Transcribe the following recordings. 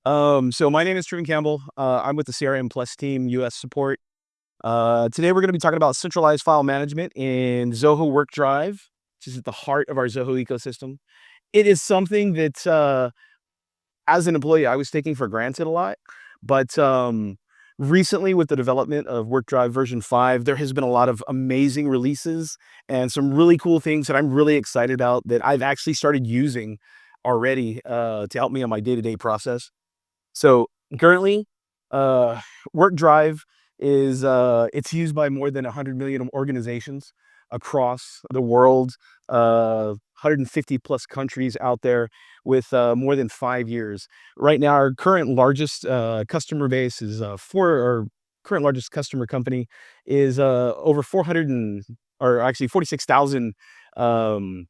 So my name is Truman Campbell. I'm with the CRM Plus team, US support. Today we're going to be talking about centralized file management in Zoho WorkDrive, which is at the heart of our Zoho ecosystem. It is something that, as an employee, I was taking for granted a lot, but recently with the development of WorkDrive version 5, there has been a lot of amazing releases and some really cool things that I'm really excited about that I've actually started using already to help me on my day-to-day process. So currently, uh, WorkDrive is it's used by more than 100 million organizations across the world, 150 plus countries out there with more than 5 years. Right now, our current largest customer base is our current largest customer company is over 400 or actually 46,000 um,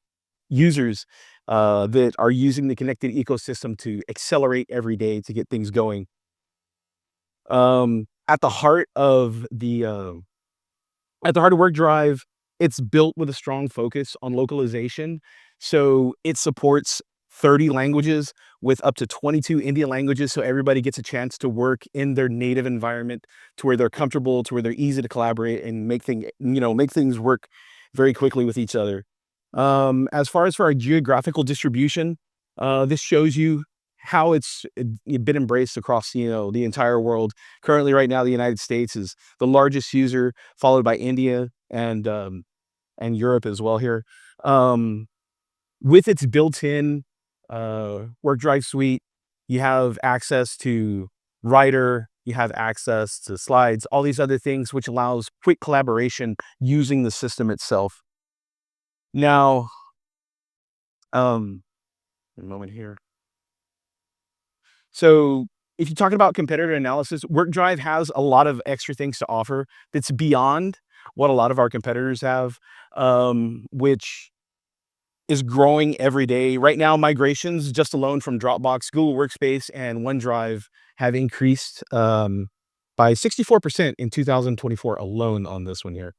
users that are using the connected ecosystem to accelerate every day to get things going. At the heart of WorkDrive, it's built with a strong focus on localization. So it supports 30 languages with up to 22 Indian languages. So everybody gets a chance to work in their native environment to where they're comfortable, to where they're easy to collaborate and make things work very quickly with each other. As far as for our geographical distribution, this shows you how it's been embraced across, the entire world. Currently, right now, the United States is the largest user, followed by India and Europe as well here. Um, with its built-in WorkDrive suite, you have access to Writer, you have access to slides, all these other things, which allows quick collaboration using the system itself. Now, um, a moment here. So if you're talking about competitor analysis, WorkDrive has a lot of extra things to offer that's beyond what a lot of our competitors have, which is growing every day. Right now, migrations just alone from Dropbox, Google Workspace, and OneDrive have increased by 64% in 2024 alone on this one here.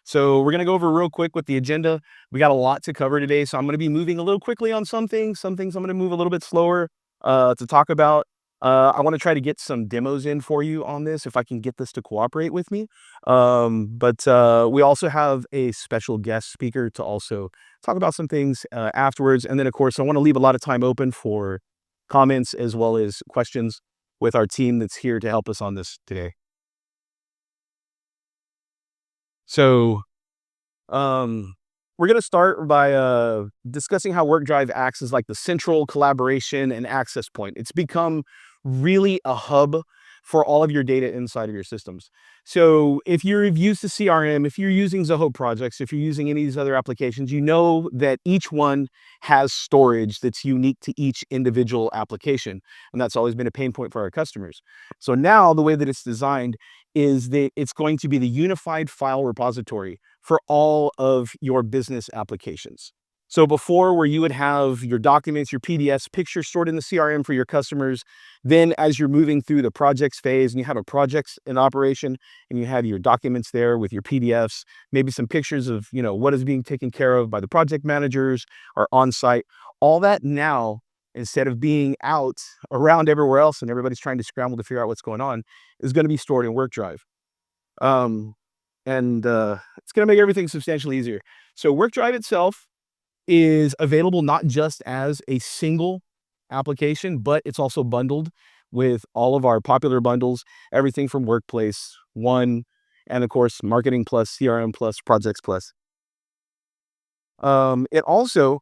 So we're going to go over real quick with the agenda. We got a lot to cover today, so I'm going to be moving a little quickly on some things. Some things I'm going to move a little bit slower to talk about. I want to try to get some demos in for you on this if I can get this to cooperate with me. But we also have a special guest speaker to also talk about some things afterwards. And then, of course, I want to leave a lot of time open for comments as well as questions with our team that's here to help us on this today. So Um, we're gonna start by discussing how WorkDrive acts as like the central collaboration and access point. It's become really a hub for all of your data inside of your systems. So if you're used to CRM, if you're using Zoho projects, if you're using any of these other applications, you know that each one has storage that's unique to each individual application. And that's always been a pain point for our customers. So now the way that it's designed is that it's going to be the unified file repository for all of your business applications. So before, where you would have your documents, your PDFs, pictures stored in the CRM for your customers, then as you're moving through the projects phase and you have a project in operation and you have your documents there with your PDFs, maybe some pictures of, what is being taken care of by the project managers or on site, all that now, instead of being out around everywhere else and everybody's trying to scramble to figure out what's going on, is going to be stored in WorkDrive. Um, and it's going to make everything substantially easier. So WorkDrive itself is available not just as a single application, but it's also bundled with all of our popular bundles, everything from Workplace, One, and of course, Marketing Plus, CRM Plus, Projects Plus. It also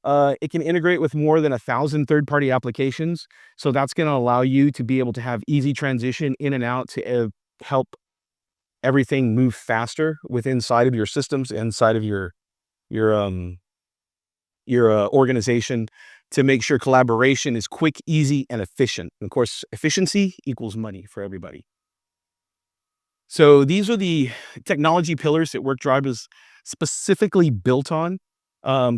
it can integrate with more than 1,000 third-party applications. So that's going to allow you to be able to have easy transition in and out to help everything move faster with inside of your systems, inside of your um your organization, to make sure collaboration is quick, easy, and efficient. And of course, efficiency equals money for everybody. So these are the technology pillars that WorkDrive is specifically built on: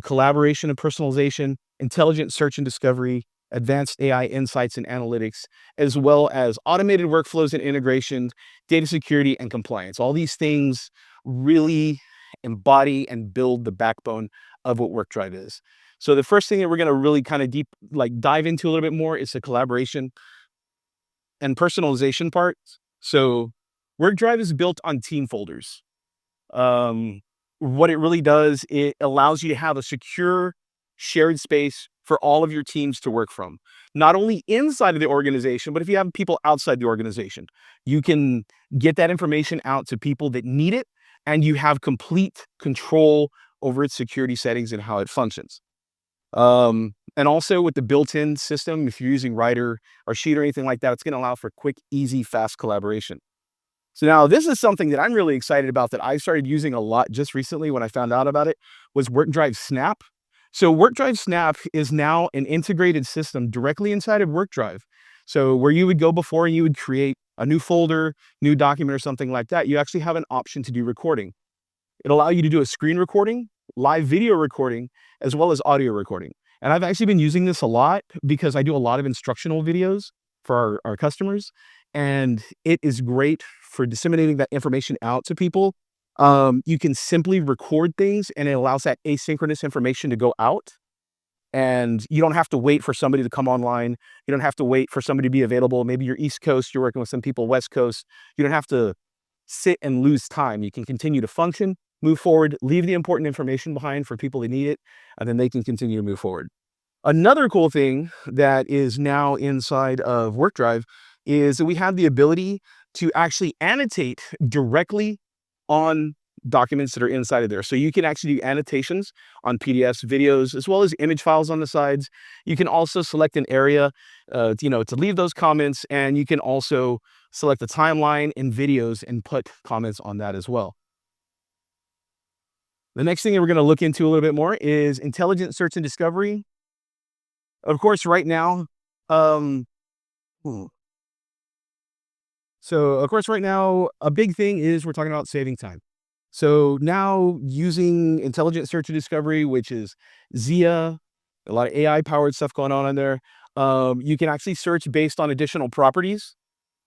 collaboration and personalization, intelligent search and discovery, advanced AI insights and analytics, as well as automated workflows and integrations, data security and compliance. All these things really embody and build the backbone of what WorkDrive is. So the first thing that we're going to really kind of dive into a little bit more is the collaboration and personalization part. So WorkDrive is built on team folders. Um, what it really does, it allows you to have a secure shared space for all of your teams to work from. Not only inside of the organization, but if you have people outside the organization, you can get that information out to people that need it, and you have complete control over its security settings and how it functions. And also with the built-in system, if you're using Writer or Sheet or anything like that, it's going to allow for quick, easy, fast collaboration. So now this is something that I'm really excited about that I started using a lot just recently when I found out about it was WorkDrive Snap. So WorkDrive Snap is now an integrated system directly inside of WorkDrive. So where you would go before and you would create a new folder, new document or something like that, you actually have an option to do recording. It'll allow you to do a screen recording, live video recording, as well as audio recording. And I've actually been using this a lot because I do a lot of instructional videos for our customers. And it is great for disseminating that information out to people. You can simply record things and it allows that asynchronous information to go out. And you don't have to wait for somebody to come online. You don't have to wait for somebody to be available. Maybe you're East Coast, you're working with some people West Coast. You don't have to sit and lose time. You can continue to function, move forward, leave the important information behind for people that need it, and then they can continue to move forward. Another cool thing that is now inside of WorkDrive is that we have the ability to actually annotate directly on documents that are inside of there. So you can actually do annotations on PDFs, videos, as well as image files on the sides. You can also select an area, to leave those comments, and you can also select the timeline and videos and put comments on that as well. The next thing that we're going to look into a little bit more is intelligent search and discovery. Of course, right now, a big thing is we're talking about saving time. So now using intelligent search and discovery, which is ZIA, a lot of AI powered stuff going on in there. You can actually search based on additional properties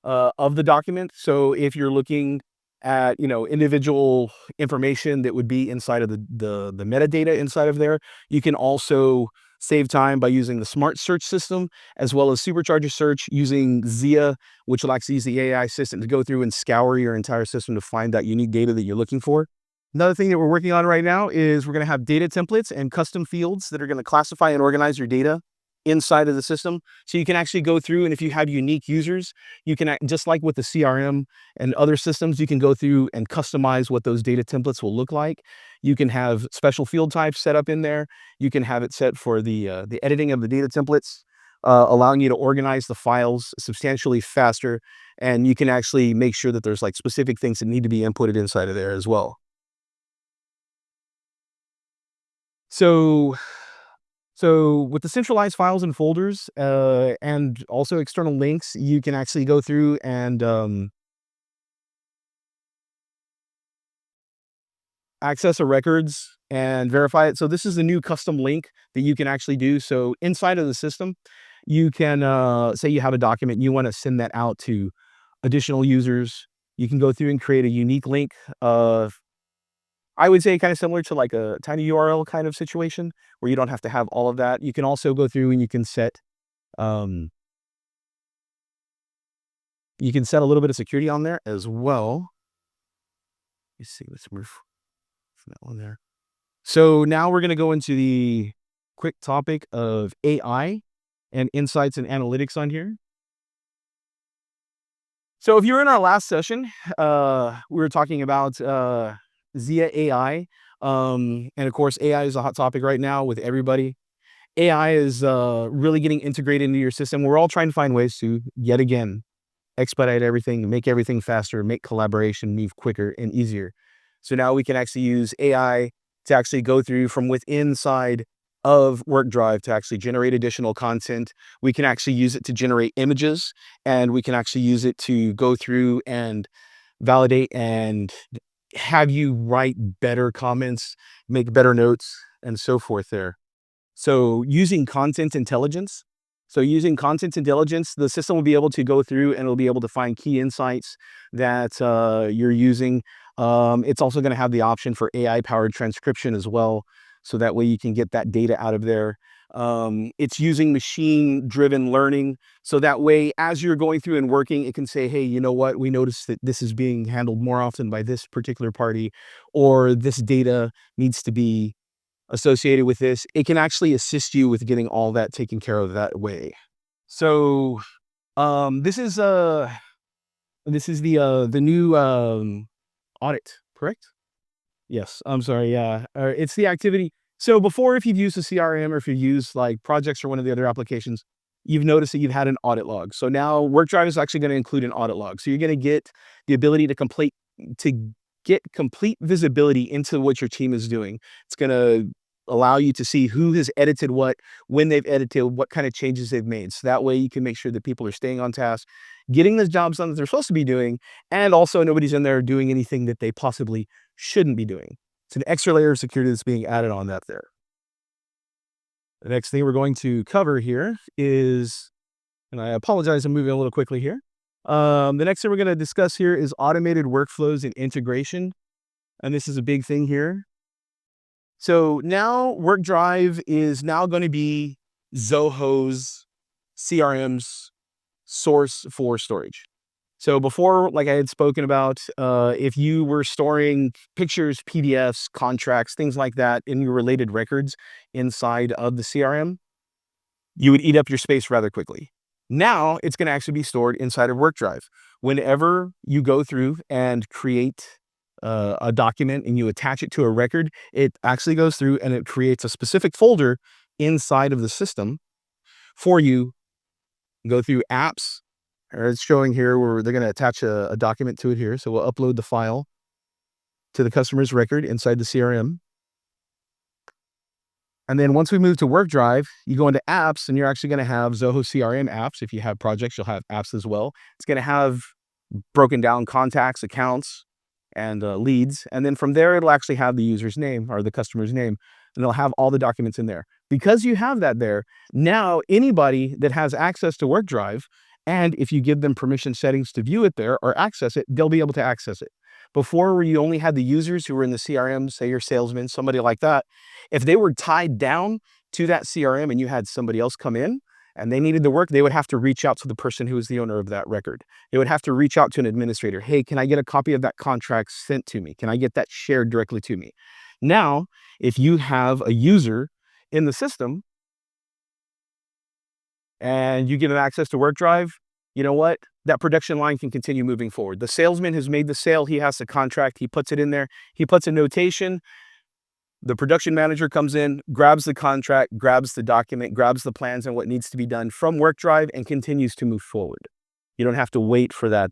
of the document. So if you're looking at, individual information that would be inside of the metadata inside of there, you can also save time by using the smart search system, as well as supercharger search using ZIA, which will actually use the AI system to go through and scour your entire system to find that unique data that you're looking for. Another thing that we're working on right now is we're going to have data templates and custom fields that are going to classify and organize your data inside of the system. So you can actually go through, and if you have unique users, you can, just like with the CRM and other systems, you can go through and customize what those data templates will look like. You can have special field types set up in there. You can have it set for the editing of the data templates, allowing you to organize the files substantially faster. And you can actually make sure that there's like specific things that need to be inputted inside of there as well. So with the centralized files and folders, and also external links, you can actually go through and access the records and verify it. So this is a new custom link that you can actually do. So inside of the system, you can say you have a document and you want to send that out to additional users. You can go through and create a unique link of, I would say, kind of similar to like a tiny URL kind of situation where you don't have to have all of that. You can also go through and you can set a little bit of security on there as well. Let's see, let's move from that one there. So now we're going to go into the quick topic of AI and insights and analytics on here. So if you're in our last session, we were talking about ZIA AI. And of course, AI is a hot topic right now with everybody. AI is really getting integrated into your system. We're all trying to find ways to, yet again, expedite everything, make everything faster, make collaboration move quicker and easier. So now we can actually use AI to actually go through from within inside of WorkDrive to actually generate additional content. We can actually use it to generate images, and we can actually use it to go through and validate and have you write better comments, make better notes, and so forth there. So using content intelligence. The system will be able to go through and it'll be able to find key insights that you're using. It's also going to have the option for AI-powered transcription as well, so that way you can get that data out of there. It's using machine-driven learning, so that way, as you're going through and working, it can say, hey, you know what? We noticed that this is being handled more often by this particular party, or this data needs to be associated with this. It can actually assist you with getting all that taken care of that way. So, this is the new audit, correct? Yes, I'm sorry, yeah, it's the activity. So before, if you've used a CRM or if you've used, like, projects or one of the other applications, you've noticed that you've had an audit log. So now WorkDrive is actually gonna include an audit log. So you're gonna get the ability to get complete visibility into what your team is doing. It's gonna allow you to see who has edited what, when they've edited, what kind of changes they've made. So that way you can make sure that people are staying on task, getting the jobs done that they're supposed to be doing, and also nobody's in there doing anything that they possibly shouldn't be doing. It's an extra layer of security that's being added on that there. The next thing we're going to cover here is, and I apologize, I'm moving a little quickly here. The next thing we're going to discuss here is automated workflows and integration. And this is a big thing here. So now WorkDrive is now going to be Zoho's CRM's source for storage. So before, like I had spoken about, if you were storing pictures, PDFs, contracts, things like that in your related records inside of the CRM, you would eat up your space rather quickly. Now it's going to actually be stored inside of WorkDrive. Whenever you go through and create a document and you attach it to a record, it actually goes through and it creates a specific folder inside of the system for you. Go through apps, or it's showing here where they're going to attach a document to it here. So we'll upload the file to the customer's record inside the CRM. And then once we move to WorkDrive, you go into apps and you're actually going to have Zoho CRM apps. If you have projects, you'll have apps as well. It's going to have broken down contacts, accounts, and leads. And then from there, it'll actually have the user's name or the customer's name, and it'll have all the documents in there. Because you have that there, now anybody that has access to WorkDrive, and if you give them permission settings to view it there or access it, they'll be able to access it. Before, where you only had the users who were in the CRM, say your salesman, somebody like that, if they were tied down to that CRM and you had somebody else come in and they needed the work, they would have to reach out to the person who was the owner of that record. They would have to reach out to an administrator. Hey, can I get a copy of that contract sent to me? Can I get that shared directly to me? Now, if you have a user in the system and you give them access to WorkDrive, you know what? That production line can continue moving forward. The salesman has made the sale. He has the contract. He puts it in there. He puts a notation. The production manager comes in, grabs the contract, grabs the document, grabs the plans and what needs to be done from WorkDrive and continues to move forward. You don't have to wait for that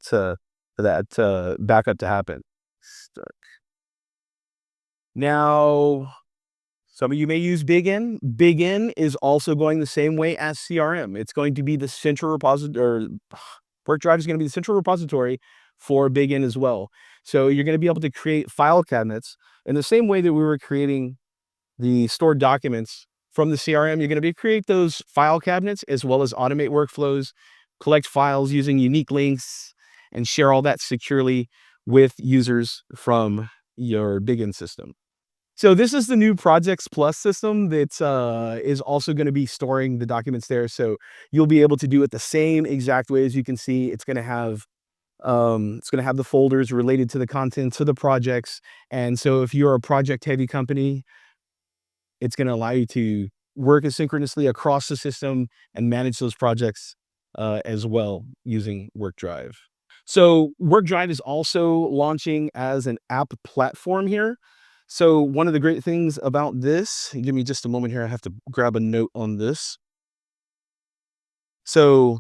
backup to happen. Stuck. Now, some of you may use Bigin. Bigin is also going the same way as CRM. It's going to be the central repository, or WorkDrive is going to be the central repository for Bigin as well. So you're going to be able to create file cabinets in the same way that we were creating the stored documents from the CRM. You're going to be create those file cabinets as well as automate workflows, collect files using unique links, and share all that securely with users from your Bigin system. So this is the new Projects Plus system that is also going to be storing the documents there. So you'll be able to do it the same exact way. As you can see, it's going to have the folders related to the contents of the projects. And so if you're a project heavy company, it's going to allow you to work asynchronously across the system and manage those projects as well using WorkDrive. So WorkDrive is also launching as an app platform here. So one of the great things about this, give me just a moment here, I have to grab a note on this. So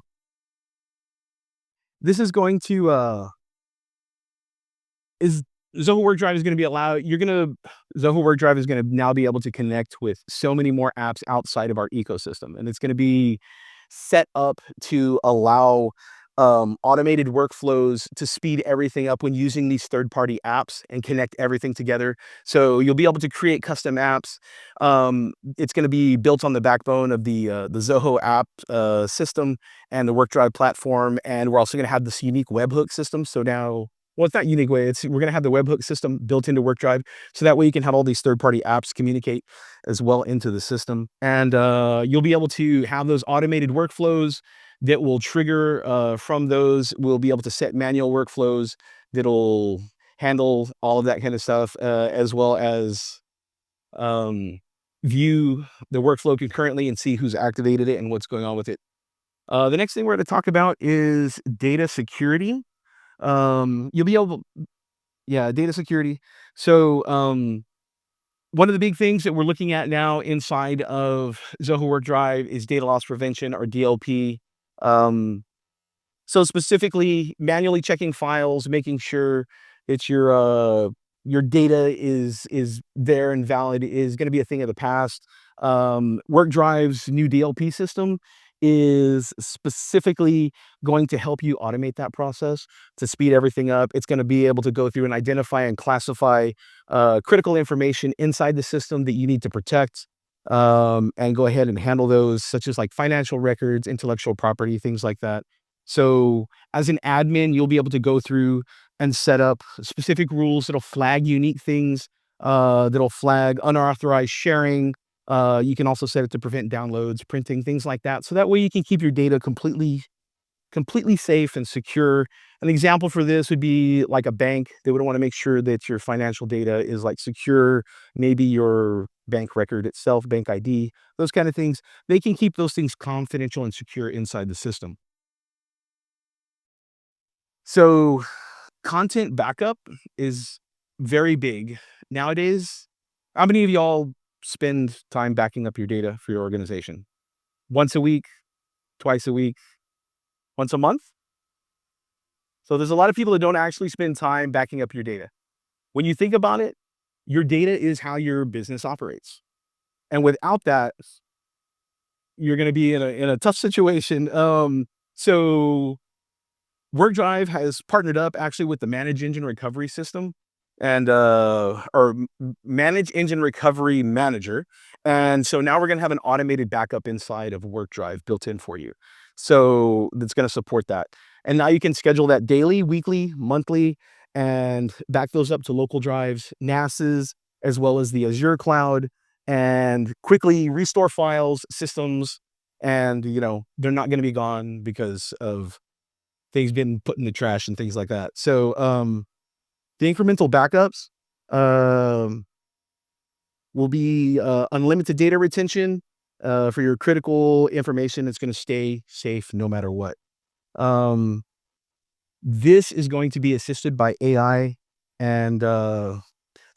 this is going to, Zoho WorkDrive is going to be Zoho WorkDrive is going to now be able to connect with so many more apps outside of our ecosystem. And it's going to be set up to allow automated workflows to speed everything up when using these third-party apps and connect everything together. So you'll be able to create custom apps. It's going to be built on the backbone of the Zoho app system and the WorkDrive platform. And we're also going to have this unique webhook system. So now Well, it's not unique way. We're gonna have the webhook system built into WorkDrive, so that way you can have all these third-party apps communicate as well into the system, and you'll be able to have those automated workflows that will trigger from those. We'll be able to set manual workflows that'll handle all of that kind of stuff, as well as um, view the workflow concurrently and see who's activated it and what's going on with it. The next thing we're going to talk about is data security. You'll be able, yeah, data security. So, one of the big things that we're looking at now inside of Zoho WorkDrive is data loss prevention, or DLP. Um, so specifically, manually checking files, making sure that your data is there and valid is going to be a thing of the past. WorkDrive's new DLP system is specifically going to help you automate that process to speed everything up. It's going to be able to go through and identify and classify critical information inside the system that you need to protect, and go ahead and handle those, such as like financial records, intellectual property, things like that. So as an admin, you'll be able to go through and set up specific rules that'll flag unique things, that'll flag unauthorized sharing. You can also set it to prevent downloads, printing, things like that. So that way you can keep your data completely safe and secure. An example for this would be like a bank. They would want to make sure that your financial data is like secure, maybe your bank record itself, bank ID, those kind of things. They can keep those things confidential and secure inside the system. So content backup is very big nowadays. How many of y'all spend time backing up your data for your organization? Once a week, twice a week, once a month? So there's a lot of people that don't actually spend time backing up your data. When you think about it, your data is how your business operates. And without that, you're going to be in a tough situation. So WorkDrive has partnered up actually with the Manage Engine Recovery System, and Manage Engine Recovery Manager. And so now we're going to have an automated backup inside of WorkDrive built in for you. So that's going to support that. And now you can schedule that daily, weekly, monthly, and back those up to local drives, NAS's, as well as the Azure cloud, and quickly restore files, systems, and they're not going to be gone because of things been put in the trash and things like that. So, the incremental backups, um, will be, unlimited data retention, for your critical information. It's gonna stay safe no matter what. Um, this is going to be assisted by AI, and,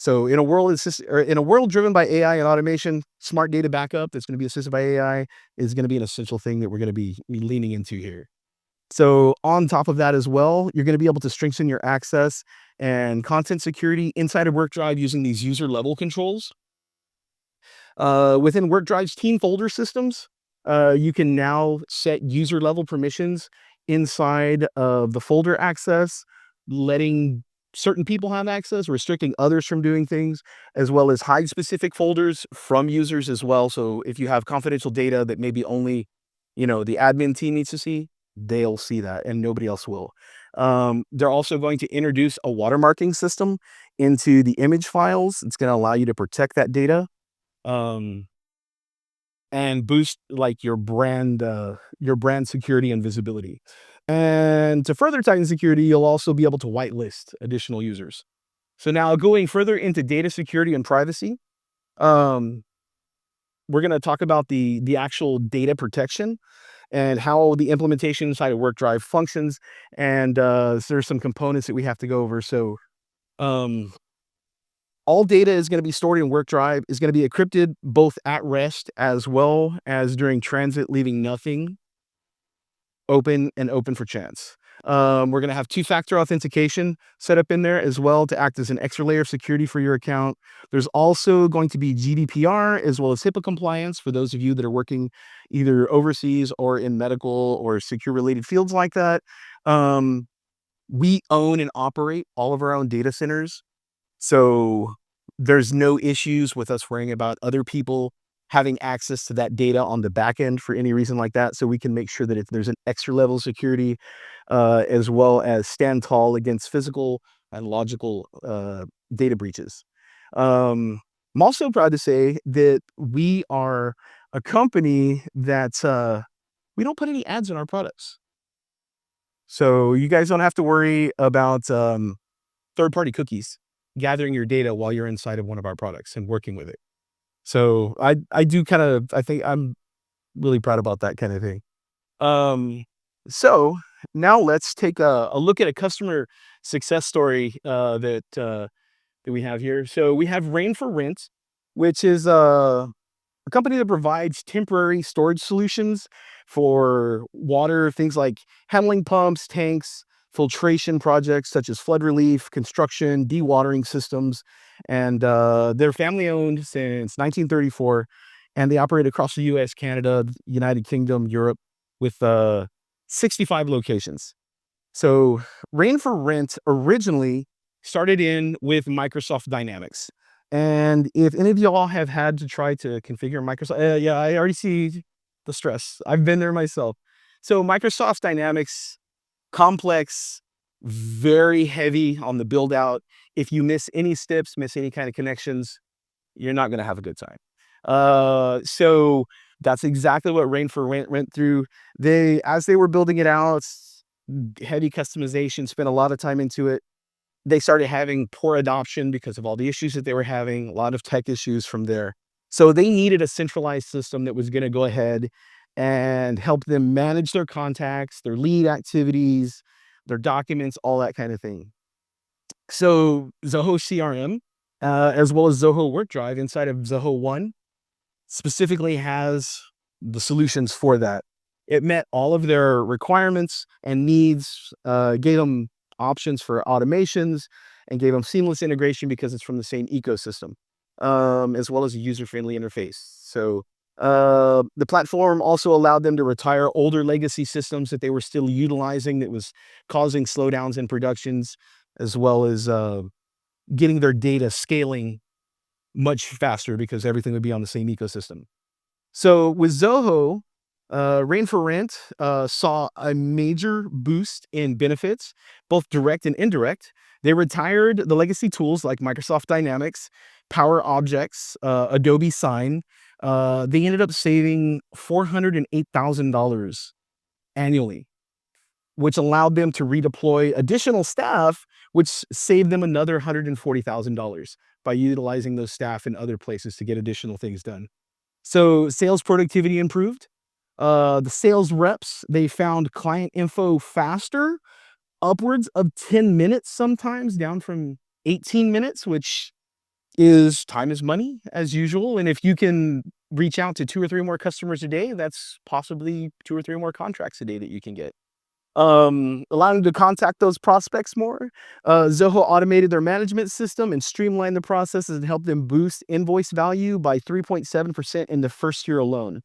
so in a world driven by AI and automation, smart data backup that's gonna be assisted by AI is gonna be an essential thing that we're gonna be leaning into here. So on top of that as well, you're going to be able to strengthen your access and content security inside of WorkDrive using these user level controls. Within WorkDrive's team folder systems, you can now set user level permissions inside of the folder access, letting certain people have access, restricting others from doing things, as well as hide specific folders from users as well. So if you have confidential data that maybe only, the admin team needs to see, they'll see that and nobody else will. They're also going to introduce a watermarking system into the image files. It's going to allow you to protect that data, um, and boost like your brand security and visibility. And to further tighten security, you'll also be able to whitelist additional users. So now going further into data security and privacy, um, we're going to talk about the actual data protection and how the implementation inside of WorkDrive functions. And there's some components that we have to go over. So um, all data is going to be stored in WorkDrive, is going to be encrypted both at rest as well as during transit, leaving nothing open and open for chance. We're going to have two-factor authentication set up in there as well to act as an extra layer of security for your account. There's also going to be GDPR as well as HIPAA compliance for those of you that are working either overseas or in medical or secure related fields like that. We own and operate all of our own data centers. So there's no issues with us worrying about other people having access to that data on the back end for any reason like that. So we can make sure that if there's an extra level of security, as well as stand tall against physical and logical data breaches. Um, I'm also proud to say that we are a company that we don't put any ads in our products. So you guys don't have to worry about third-party cookies gathering your data while you're inside of one of our products and working with it. So I do kind of I think I'm really proud about that kind of thing. Um, so now let's take a look at a customer success story that we have here. So we have Rain for Rent, which is a company that provides temporary storage solutions for water, things like handling pumps, tanks, filtration projects such as flood relief, construction, dewatering systems. And they're family owned since 1934, and they operate across the US, Canada, United Kingdom, Europe, with 65 locations. So Rain for Rent originally started in with Microsoft Dynamics. And if any of y'all have had to try to configure Microsoft, yeah, I already see the stress. I've been there myself. So Microsoft Dynamics, complex, very heavy on the build out. If you miss any steps, miss any kind of connections, you're not going to have a good time. So that's exactly what Rain for Rent went through. As they were building it out, heavy customization, spent a lot of time into it. They started having poor adoption because of all the issues that they were having, a lot of tech issues from there. So they needed a centralized system that was going to go ahead and help them manage their contacts, their lead activities, their documents, all that kind of thing. So Zoho CRM, as well as Zoho WorkDrive inside of Zoho One, specifically has the solutions for that. It met all of their requirements and needs, gave them options for automations, and gave them seamless integration because it's from the same ecosystem, as well as a user-friendly interface. So the platform also allowed them to retire older legacy systems that they were still utilizing that was causing slowdowns in productions, as well as getting their data scaling much faster because everything would be on the same ecosystem. So with Zoho, Rain for Rent saw a major boost in benefits, both direct and indirect. They retired the legacy tools like Microsoft Dynamics, Power Objects, Adobe Sign. They ended up saving $408,000 annually, which allowed them to redeploy additional staff, which saved them another $140,000 by utilizing those staff in other places to get additional things done. So sales productivity improved. The sales reps, they found client info faster, upwards of 10 minutes sometimes, down from 18 minutes, which is time is money as usual. And if you can reach out to 2 or 3 more customers a day, that's possibly 2 or 3 more contracts a day that you can get. Allowing to contact those prospects more. Zoho automated their management system and streamlined the processes and helped them boost invoice value by 3.7% in the first year alone.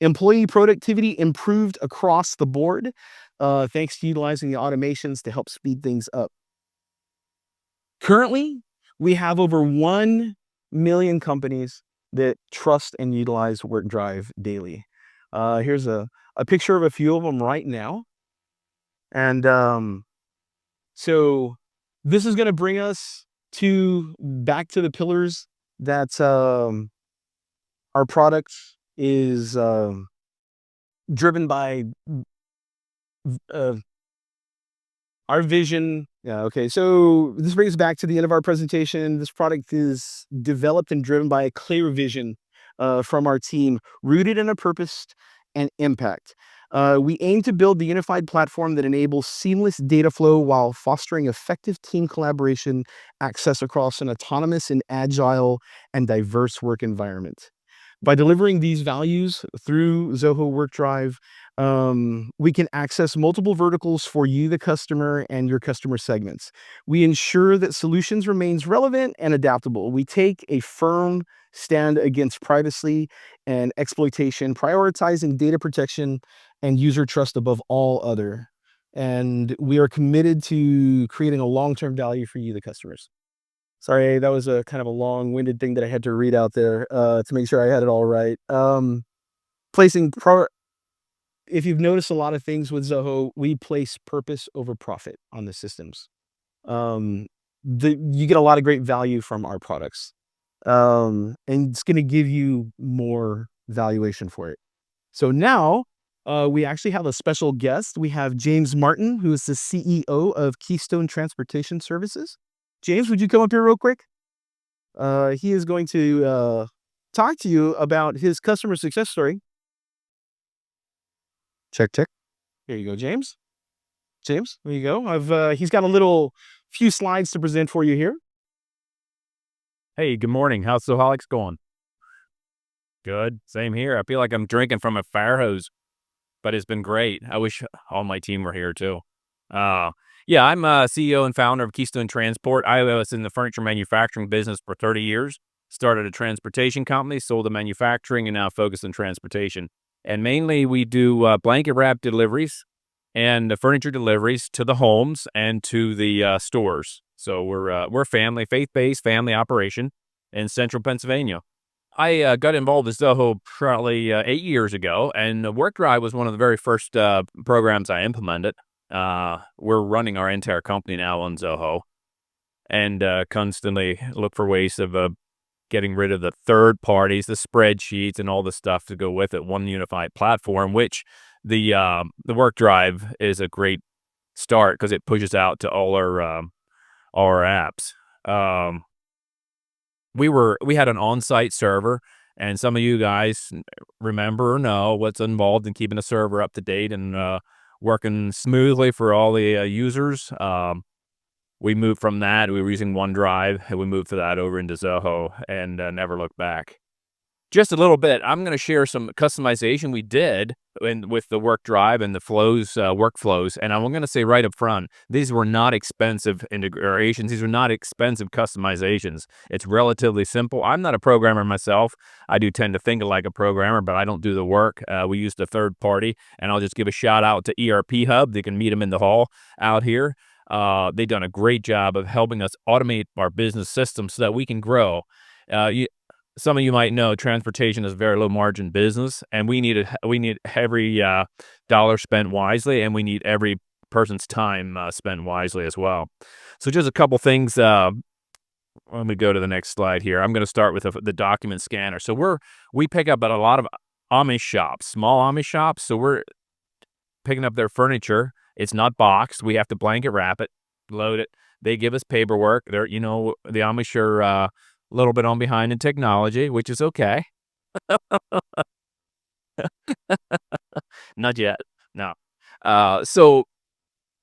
Employee productivity improved across the board, thanks to utilizing the automations to help speed things up. Currently, we have over 1 million companies that trust and utilize WorkDrive daily. Here's a picture of a few of them right now. And so this is going to bring us to back to the pillars that our product is driven by uh, our vision. Yeah, okay. So this brings us back to the end of our presentation. This product is developed and driven by a clear vision from our team, rooted in a purpose and impact. We aim to build the unified platform that enables seamless data flow while fostering effective team collaboration, access across an autonomous and agile and diverse work environment. By delivering these values through Zoho WorkDrive, we can access multiple verticals for you, the customer, and your customer segments. We ensure that solutions remains relevant and adaptable. We take a firm stand against privacy and exploitation, prioritizing data protection and user trust above all other. And we are committed to creating a long-term value for you, the customers. Sorry, that was a kind of a long-winded thing that I had to read out there to make sure I had it all right. Placing if you've noticed a lot of things with Zoho, we place purpose over profit on the systems. Um, you get a lot of great value from our products, and it's going to give you more valuation for it. So now we actually have a special guest. We have James Martin, who is the CEO of Keystone Transportation Services. James, would you come up here real quick? He is going to talk to you about his customer success story. Check, check. Here you go, James. James, there you go. He's got a little few slides to present for you here. Hey, good morning. How's Zoholics going? Good. Same here. I feel like I'm drinking from a fire hose, but it's been great. I wish all my team were here too. Uh, yeah, I'm CEO and founder of Keystone Transport. I was in the furniture manufacturing business for 30 years. Started a transportation company, sold to manufacturing, and now focus on transportation. And mainly we do blanket wrap deliveries and the furniture deliveries to the homes and to the stores. So we're family, faith-based family operation in central Pennsylvania. I got involved with Zoho probably 8 years ago, and WorkDrive was one of the very first programs I implemented. We're running our entire company now on Zoho, and constantly look for ways of getting rid of the third parties, the spreadsheets, and all the stuff to go with it. One unified platform, which the WorkDrive is a great start because it pushes out to all our apps. Um, we had an on-site server, and some of you guys remember or know what's involved in keeping a server up to date and working smoothly for all the users. We moved from that. We were using OneDrive, and we moved to that over into Zoho and never looked back. Just a little bit. I'm going to share some customization we did with the WorkDrive and the flows, workflows. And I'm going to say right up front, these were not expensive integrations. These were not expensive customizations. It's relatively simple. I'm not a programmer myself. I do tend to think like a programmer, but I don't do the work. We used a third party, and I'll just give a shout out to ERP Hub. They can meet them in the hall out here. They've done a great job of helping us automate our business system so that we can grow. Some of you might know transportation is a very low margin business, and we need every dollar spent wisely, and we need every person's time spent wisely as well. So just a couple things. Let me go to the next slide here. I'm going to start with the document scanner. So we pick up at a lot of Amish shops, small Amish shops. So we're picking up their furniture. It's not boxed. We have to blanket wrap it, load it. They give us paperwork. The Amish are a little bit on behind in technology, which is okay. Not yet. No. So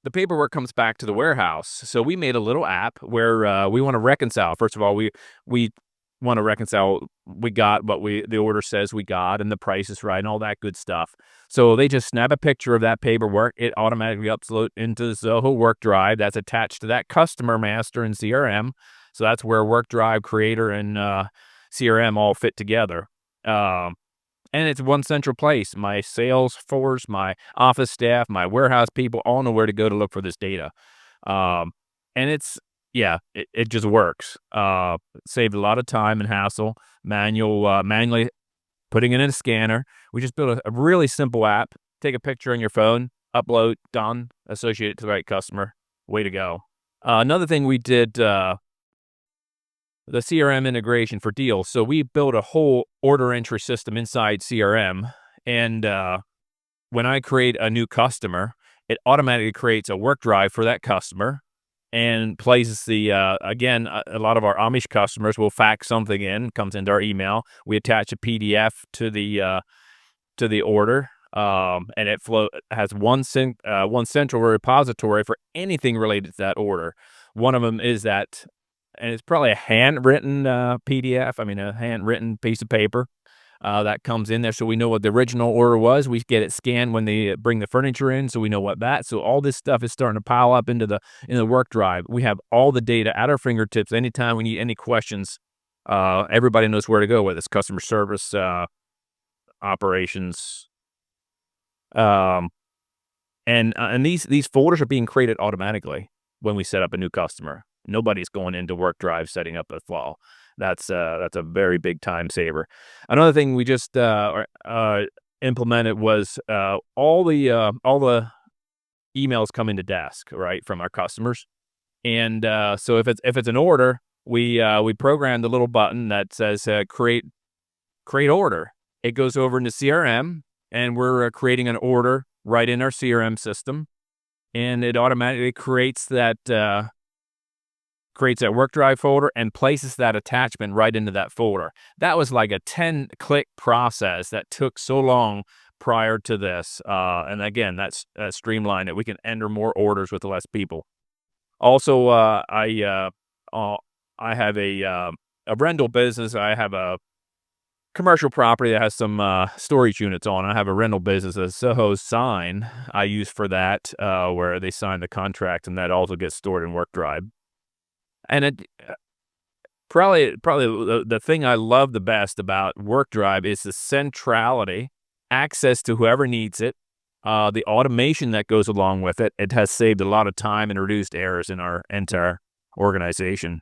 the paperwork comes back to the warehouse. So we made a little app where we want to reconcile. First of all, we want to reconcile we got what the order says we got and the price is right and all that good stuff. So they just snap a picture of that paperwork. It automatically uploads into Zoho WorkDrive that's attached to that customer master in CRM. So that's where WorkDrive, Creator, and CRM all fit together. And it's one central place. My sales force, my office staff, my warehouse people all know where to go to look for this data. And it just works. Saved a lot of time and hassle, manually putting it in a scanner. We just built a really simple app. Take a picture on your phone, upload, done, associate it to the right customer. Way to go. Another thing we did, the CRM integration for deals. So we built a whole order entry system inside CRM. And when I create a new customer, it automatically creates a WorkDrive for that customer and places again, a lot of our Amish customers will fax something in, comes into our email. We attach a PDF to the order. And it has one central repository for anything related to that order. One of them is that, and it's probably a handwritten PDF. I mean, a handwritten piece of paper that comes in there, so we know what the original order was. We get it scanned when they bring the furniture in, so we know what that. So all this stuff is starting to pile up in the WorkDrive. We have all the data at our fingertips. Anytime we need any questions, everybody knows where to go. Whether it's customer service, operations, and these folders are being created automatically when we set up a new customer. Nobody's going into WorkDrive setting up a file. That's a very big time saver. Another thing we just implemented was all the emails come into desk, right, from our customers. And so if it's an order, we program the little button that says create order. It goes over into CRM, and we're creating an order right in our CRM system, and it automatically creates that WorkDrive folder and places that attachment right into that folder. That was like a 10-click process that took so long prior to this. And again, that's streamlined it. We can enter more orders with less people. Also, I have a rental business. I have a commercial property that has some storage units on. I have a rental business, a Zoho sign I use for that, where they sign the contract, and that also gets stored in WorkDrive. And it probably the thing I love the best about WorkDrive is the centrality, access to whoever needs it, the automation that goes along with it. It has saved a lot of time and reduced errors in our entire organization.